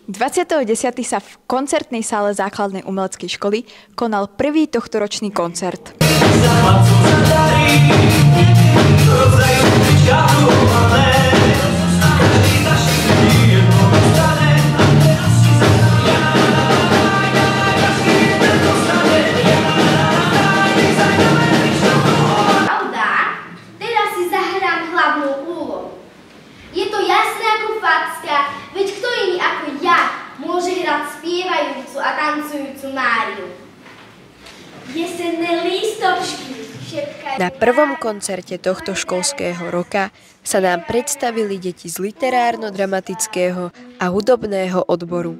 20.10. sa v koncertnej sále základnej umeleckej školy konal prvý tohtoročný koncert. Spievajúcu a tancujúcu Máriu. Jesenné lístočky šepkajú. Na prvom koncerte tohto školského roka sa nám predstavili deti z literárno-dramatického a hudobného odboru.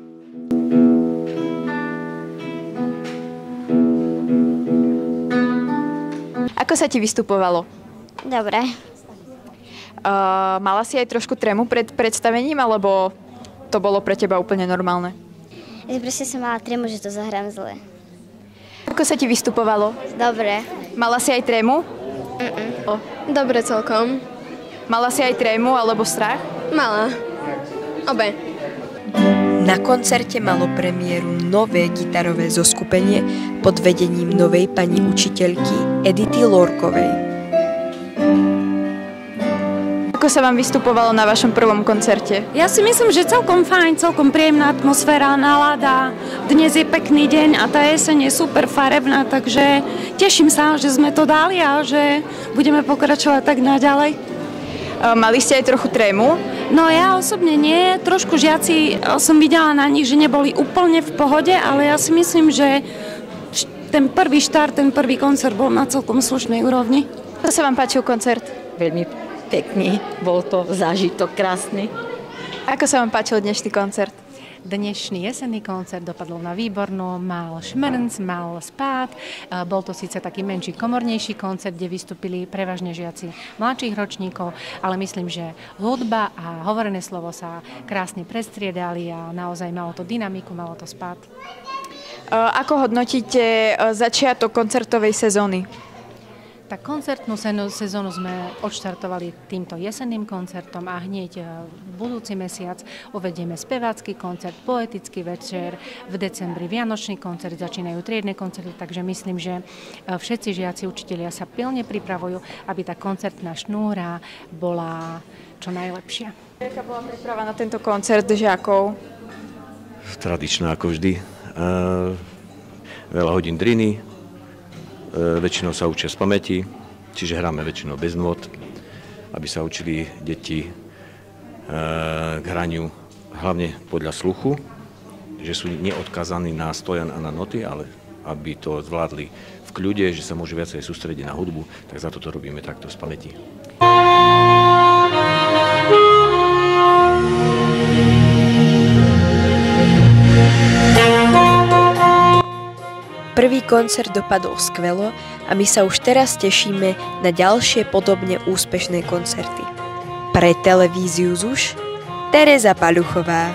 Ako sa ti vystupovalo? Dobre. Mala si aj trošku trému pred predstavením, alebo to bolo pre teba úplne normálne? Proste som mala trému, že to zahrám zle. Ako sa ti vystupovalo? Dobre. Mala si aj trému? Dobre celkom. Mala si aj trému alebo strach? Mala. Obe. Na koncerte malo premiéru nové gitarové zoskupenie pod vedením novej pani učiteľky Edity Lorkovej. Ako sa vám vystupovalo na vašom prvom koncerte? Ja si myslím, že celkom fajn, celkom príjemná atmosféra, nálada. Dnes je pekný deň a tá jeseň je super farebná, takže teším sa, že sme to dali a že budeme pokračovať tak naďalej. Mali ste aj trochu trému? No ja osobne nie, trošku žiaci som videla na nich, že neboli úplne v pohode, ale ja si myslím, že ten prvý štart, ten prvý koncert bol na celkom slušnej úrovni. Ako sa vám páčil koncert? Veľmi pekný, bol to zážitok krásny. Ako sa vám páčil dnešný koncert? Dnešný jesenný koncert dopadol na výborno, mal šmrnc, mal spád, bol to síce taký menší, komornejší koncert, kde vystúpili prevažne žiaci mladších ročníkov, ale myslím, že hudba a hovorené slovo sa krásne prestriedali a naozaj malo to dynamiku, malo to spád. Ako hodnotíte začiatok koncertovej sezóny? Tak koncertnú sezónu sme odštartovali týmto jesenným koncertom a hneď budúci mesiac uvedieme spevácky koncert, poetický večer, v decembri vianočný koncert, začínajú triedne koncerty, takže myslím, že všetci žiaci, učitelia sa pilne pripravujú, aby tá koncertná šnúra bola čo najlepšia. Aká bola príprava na tento koncert žiakov? Tradičná ako vždy. Veľa hodín driny. Väčšinou sa učia z pamäti, čiže hráme väčšinou bez nôt, aby sa učili deti k hraniu hlavne podľa sluchu, že sú neodkázaní na stojan a na noty, ale aby to zvládli v kľude, že sa môžu viacej sústrediť na hudbu, tak za to robíme takto z pamäti. Prvý koncert dopadol skvelo a my sa už teraz tešíme na ďalšie podobne úspešné koncerty. Pre televíziu ZUŠ, Tereza Paľuchová.